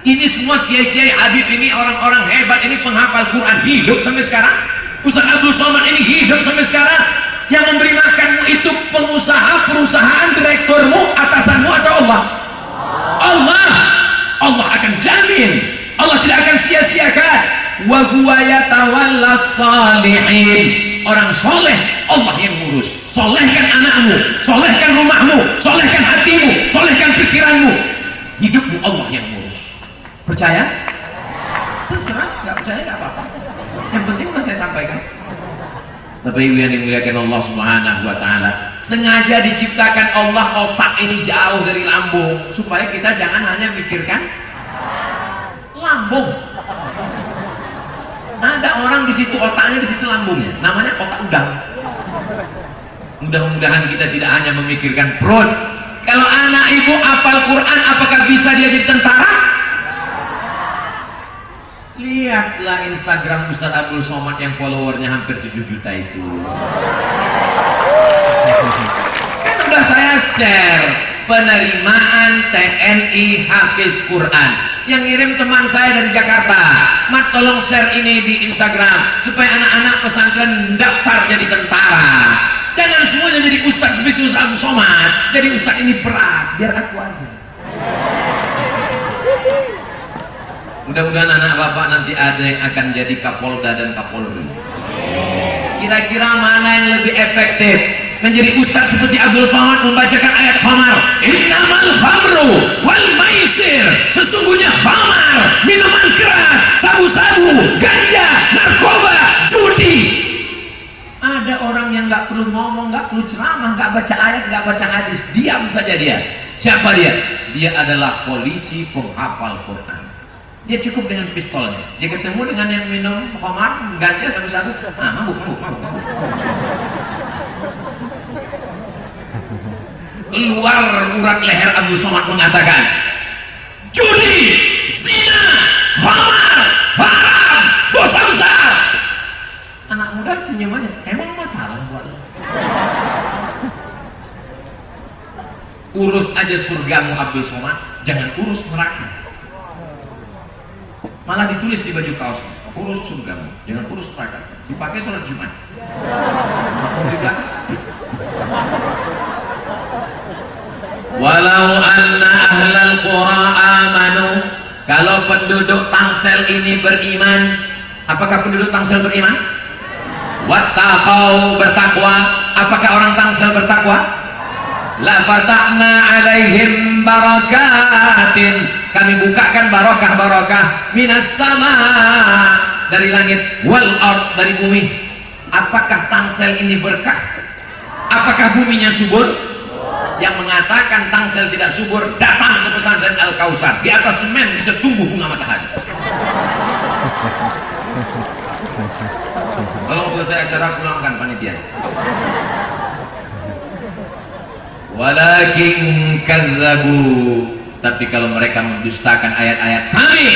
Ini semua kiai-kiai Habib ini orang-orang hebat, ini penghafal Quran, hidup sampai sekarang. Ustaz Abdul Somad ini hidup sampai sekarang. Yang memberi makanmu itu pengusaha, perusahaan, direkturmu, atasanmu atau Allah? Allah. Allah akan jamin, Allah tidak akan sia-siakan. Wa huwa yatawallas salihin. Orang soleh Allah yang ngurus. Solehkan anakmu, solehkan rumahmu, solehkan hatimu, solehkan pikiranmu, hidupmu Allah yang ngurus. Percaya? Terserah, nggak percaya nggak apa-apa. Yang penting udah saya sampaikan. Tapi ibu yang dimuliakan Allah Subhanahu wa Ta'ala, sengaja diciptakan Allah otak ini jauh dari lambung supaya kita jangan hanya mikirkan lambung. Ada orang di situ otaknya, di situ lambungnya, namanya otak udang. Mudah-mudahan kita tidak hanya memikirkan perut. Kalau anak ibu hafal Quran, apakah bisa dia jadi tentara? Lihatlah Instagram Ustaz Abdul Somad yang followernya hampir 7 juta itu. Kan udah saya share penerimaan TNI Hafiz Quran. Yang ngirim teman saya dari Jakarta. Mat, tolong share ini di Instagram supaya anak-anak pesantren daftar jadi tentara. Jangan semuanya jadi ustaz seperti Ustaz Abdul Somad. Jadi ustaz ini berat, biar aku aja. Mudah-mudahan anak bapak nanti ada yang akan jadi Kapolda dan Kapolri. Kira-kira mana yang lebih efektif? Menjadi ustaz seperti Abdul Somad membacakan ayat khamar, innamal khamru wal maisir, sesungguhnya khamar, minuman keras, sabu-sabu, ganja, narkoba, judi. Ada orang yang nggak perlu ngomong, nggak perlu ceramah, nggak baca ayat, nggak baca hadis, diam saja dia. Siapa dia? Dia adalah polisi penghafal Quran. Dia cukup dengan pistolnya. Dia ketemu dengan yang minum khamar, ganja, sabu-sabu, mabuk. Keluar urat leher Abdul Somad mengatakan, judi, zina, khamar, haram, dosa besar. Anak muda senyum aja, emang masalah buat lo? Urus aja surgamu Abdul Somad, jangan urus neraka. Malah ditulis di baju kaos, urus surgamu, jangan urus neraka. Dipakai sholat Jumat. Makmum di belakang. Walau anna ahlal qura amanu, kalau penduduk Tangsel ini beriman. Apakah penduduk Tangsel beriman? Wattaqau, bertakwa. Apakah orang Tangsel bertakwa? La fatahna alaihim barakatin, kami bukakan barokah-barokah minas sama, dari langit, wal ard, dari bumi. Apakah Tangsel ini berkah? Apakah buminya subur? Yang mengatakan Tangsel tidak subur, datang ke pesantren Al-Kausar. Di atas semen bisa tumbuh bunga matahari. Tolong selesai acara pulangkan panitia. Walakin kadzabu, tapi kalau mereka mendustakan ayat-ayat kami,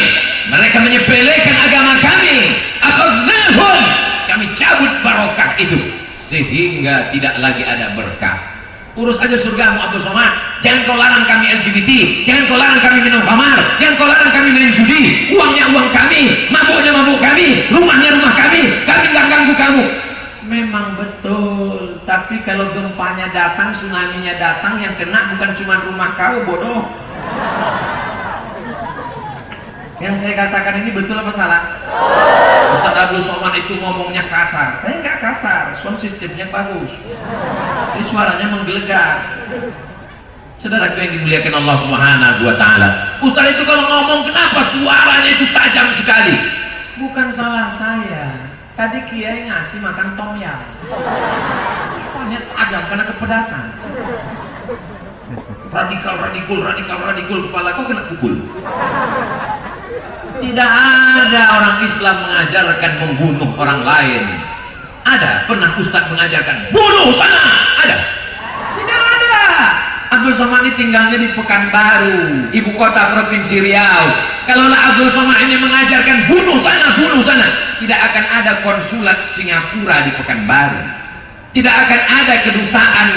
mereka menyepelekan agama kami, akhadnahum, kami cabut barokah itu sehingga tidak lagi ada berkah. Urus aja surgamu Abdul Somad, jangan kau larang kami LGBT, jangan kau larang kami minum khamar, jangan kau larang kami main judi. Uangnya uang kami, mabuknya mabuk kami, rumahnya rumah kami nggak ganggu kamu. Memang betul, tapi kalau gempanya datang, tsunami-nya datang, yang kena bukan cuma rumah kau, bodoh. Yang saya katakan ini betul apa salah? Ustaz Abdul Somad itu ngomongnya kasar. Saya nggak kasar, sound sistemnya bagus. Ini suaranya menggelegar. Saudaraku yang dimuliakan Allah Subhanahu wa Ta'ala, Ustaz itu kalau ngomong kenapa suaranya itu tajam sekali? Bukan salah saya. Tadi kiai ngasih makan tom yam, suaranya tajam karena kepedasan. Radikal kepala kau kena pukul. Tidak ada orang Islam mengajarkan membunuh orang lain. Ada? Pernah Ustaz mengajarkan bunuh sana? Ada? Tidak ada. Abdul Somad ini tinggalnya di Pekanbaru, ibu kota provinsi Riau. Kalau Abdul Somad ini mengajarkan bunuh sana, tidak akan ada konsulat Singapura di Pekanbaru. Tidak akan ada kedutaan,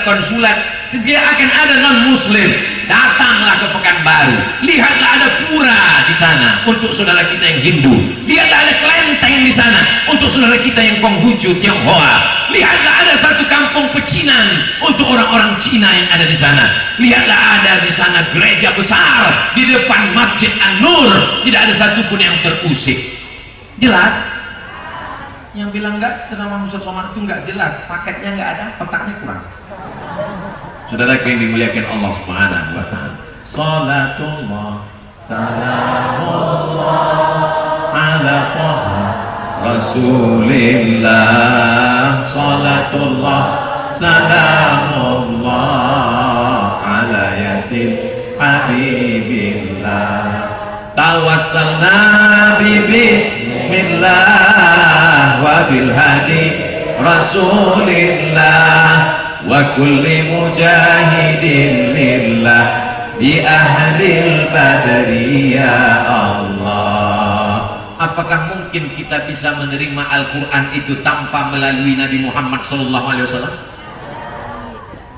konsulat. Tidak akan ada non-muslim. Datanglah ke Pekanbaru. baru. Lihatlah ada pura di sana untuk saudara kita yang Hindu. Lihatlah ada kelenteng di sana untuk saudara kita yang Konghucu, Tionghoa. Lihatlah ada satu kampung pecinan untuk orang-orang Cina yang ada di sana. Lihatlah ada di sana gereja besar di depan Masjid An-Nur, tidak ada satupun yang terusik. Jelas? Yang bilang enggak ceramah Ustaz Somad itu enggak jelas, paketnya enggak ada, petaknya kurang. Saudara yang dimuliakan Allah Subhanahu wa taala. Salatullah salamullah ala Taha Rasulillah. Salatullah salamullah ala Yasin Habibillah. Tawassalna bi bismillah wa bil hadi Rasulillah wa kulli mujahidin lillah bi ahlil badri ya Allah. Apakah mungkin kita bisa menerima Al-Quran itu tanpa melalui Nabi Muhammad SAW?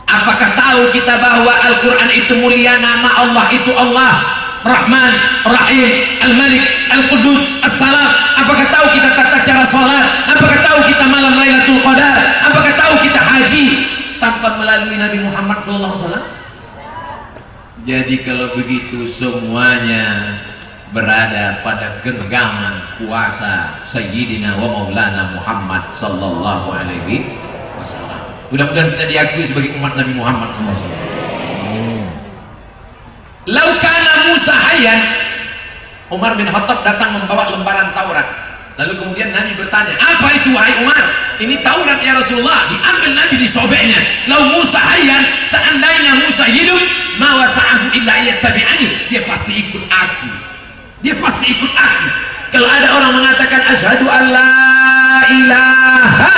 Apakah tahu kita bahwa Al-Quran itu mulia, nama Allah itu Allah Rahman, Rahim, Al-Malik, Al-Qudus, As-Salam. Apakah tahu kita tata cara sholat? Apakah tahu kita malam Lailatul Qadar? Apakah tahu kita haji tanpa melalui Nabi Muhammad SAW? Jadi kalau begitu semuanya berada pada genggaman kuasa Sayyidina wa Maulana Muhammad sallallahu alaihi wasallam. Mudah-mudahan kita diakui sebagai umat Nabi Muhammad SAW. Laukana Musa hayyan, Umar bin Khattab datang membawa lembaran Taurat. Lalu kemudian Nabi bertanya, apa itu wahai Umar? Ini Taurat ya Rasulullah. Diambil Nabi, disobeknya. Lau Musa hayyan, seandainya Musa hidup, ma wasa'ahu illa yattabi'ani, dia pasti ikut aku. Dia pasti ikut aku. Kalau ada orang mengatakan asyhadu an la ilaha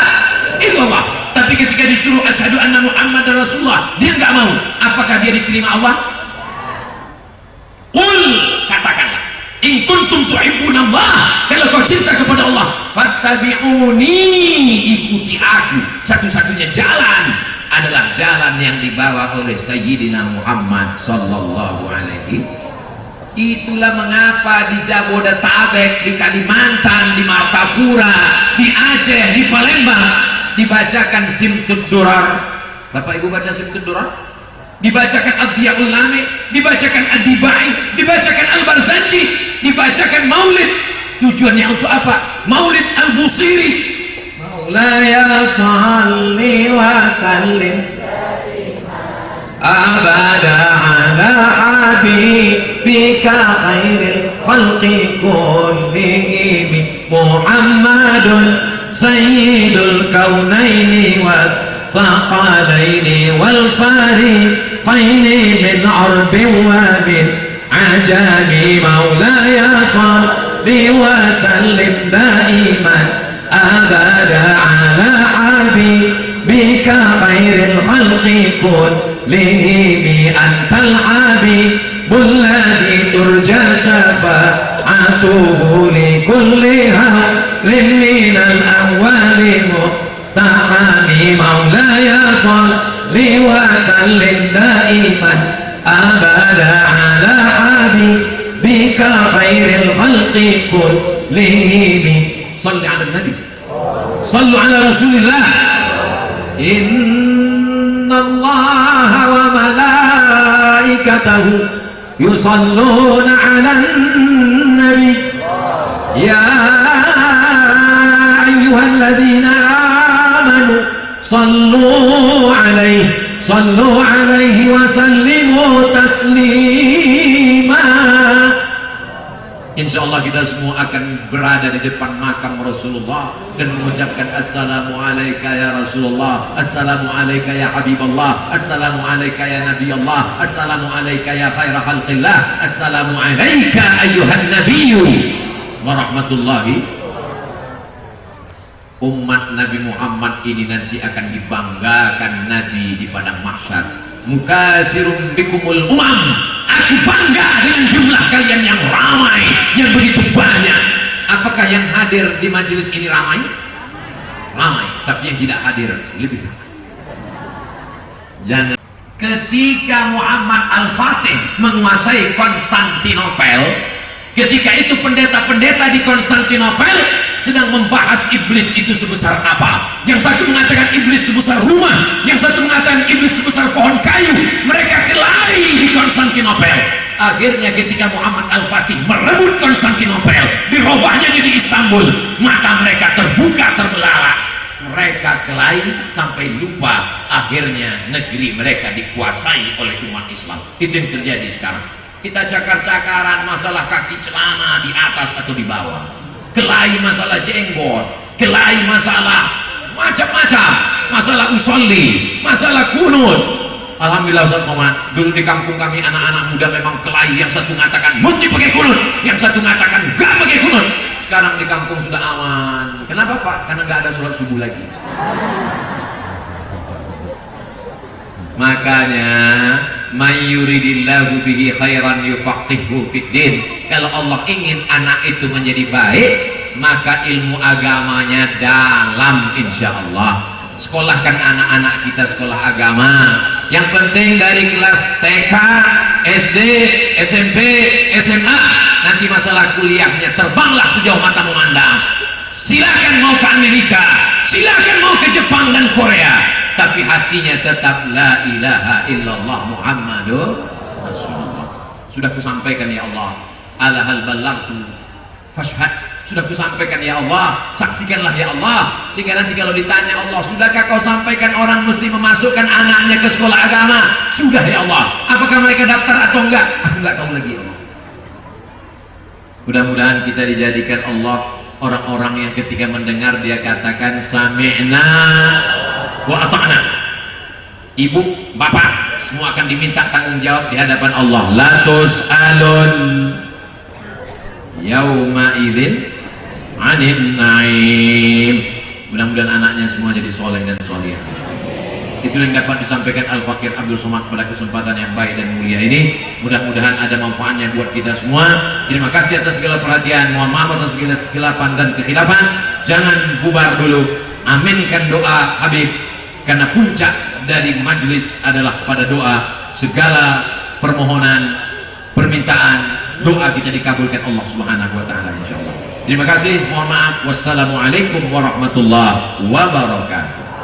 illallah, tapi ketika disuruh asyhadu anna Muhammadar Rasulullah, dia nggak mau. Apakah dia diterima Allah? Qul, katakanlah, in kuntum tuhibbunallah, kalau kau cinta kepada Allah, fattabi'uni, ikuti aku. Satu-satunya jalan adalah jalan yang dibawa oleh Sayyidina Muhammad sallallahu alaihi. Itulah mengapa di Jabodetabek, di Kalimantan, di Martapura, di Aceh, di Palembang dibacakan Simtud Durar. Bapak Ibu baca Simtud Durar? Dibacakan Ad-Diya'ul Lami, dibacakan Ad-Dibai, dibacakan Al-Barzanji, dibacakan Maulid. Tujuannya untuk apa? Maulid Al-Busiri. Maulaya salli wa sallim abada ala habibika khairil khalqi kullihim Muhammadun sayyidul kaunaini wa ثقلين والفارقين من عرب ومن عجم مولاي صل وسلم دائما أبدا على حبيبك خير الخلق كلهم أنت الحبيب الذي ترجى شفاعته لكل هول من الأول تحمي مولاي صل وسلم دائما أبدا على حبيبك خير الخلق كلهم. صل على النبي، صلوا على رسول الله. إن الله وملائكته يصلون على النبي يا أيها الذين صلوا عليه وسلموا تسليما. Insyaallah kita semua akan berada di depan makam Rasulullah dan mengucapkan assalamu alayka ya Rasulullah, assalamu alayka ya Habiballah, assalamu alayka ya Nabi Allah, assalamu alayka ya khaira khalqillah, assalamu alayka ayyuhan nabiyyu wa rahmatullahi. Umat Nabi Muhammad ini nanti akan dibanggakan Nabi di padang mahsyar. Mukatsirum bikumul umam, aku bangga dengan jumlah kalian yang ramai, yang begitu banyak. Apakah yang hadir di majelis ini ramai? Ramai, tapi yang tidak hadir lebih ramai. Jangan ketika Muhammad Al-Fatih menguasai Konstantinopel, ketika itu pendeta-pendeta di Konstantinopel sedang membahas iblis itu sebesar apa. Yang satu mengatakan iblis sebesar rumah, yang satu mengatakan iblis sebesar pohon kayu. Mereka kelahi di Konstantinopel. Akhirnya ketika Muhammad Al-Fatih merebut Konstantinopel, dirubahnya jadi Istanbul, mata mereka terbuka terbelalak. Mereka kelahi sampai lupa akhirnya negeri mereka dikuasai oleh umat Islam. Itu yang terjadi sekarang. Kita cakar-cakaran masalah kaki celana di atas atau di bawah, kelahi masalah jenggot, kelahi masalah macam-macam, masalah usolli, masalah kunut. Alhamdulillah Ustaz Somad, dulu di kampung kami anak-anak muda memang kelahi, yang satu mengatakan mesti pakai kunut, yang satu mengatakan gak pakai kunut. Sekarang di kampung sudah aman. Kenapa Pak? Karena gak ada sholat subuh lagi. Makanya mayyuridillahu bihi khairan yufaqihu fiddin. Kalau Allah ingin anak itu menjadi baik, maka ilmu agamanya dalam, insya Allah. Sekolahkan anak-anak kita sekolah agama. Yang penting dari kelas TK, SD, SMP, SMA, nanti masalah kuliahnya terbanglah sejauh mata memandang. Silakan mau ke Amerika, silakan mau ke Jepang dan Korea, tapi hatinya tetap la ilaha illallah Muhammadur Rasulullah. Sudah kusampaikan ya Allah, ala hal ballagtu fashhad. Sudah kusampaikan ya Allah, saksikanlah ya Allah. Sehingga nanti kalau ditanya Allah, sudahkah kau sampaikan orang mesti memasukkan anaknya ke sekolah agama? Sudah ya Allah. Apakah mereka daftar atau enggak? Aku enggak tahu lagi ya Allah. Mudah-mudahan kita dijadikan Allah orang-orang yang ketika mendengar dia katakan sami'na wa ata'na. Ibu, bapak, semua akan diminta tanggung jawab di hadapan Allah. La tus'alun yauma idzin 'anil na'im. Mudah-mudahan anaknya semua jadi soleh dan solihah. Itu yang dapat disampaikan Al-Fakir Abdul Somad pada kesempatan yang baik dan mulia ini. Mudah-mudahan ada manfaatnya buat kita semua. Terima kasih atas segala perhatian. Mohon maaf atas segala kesilapan dan kekhilafan. Jangan bubar dulu. Aminkan doa Habib, karena puncak dari majlis adalah pada doa. Segala permohonan, permintaan, doa kita dikabulkan Allah Subhanahu wa taala insyaallah. Terima kasih, mohon maaf. Wassalamualaikum warahmatullahi wabarakatuh.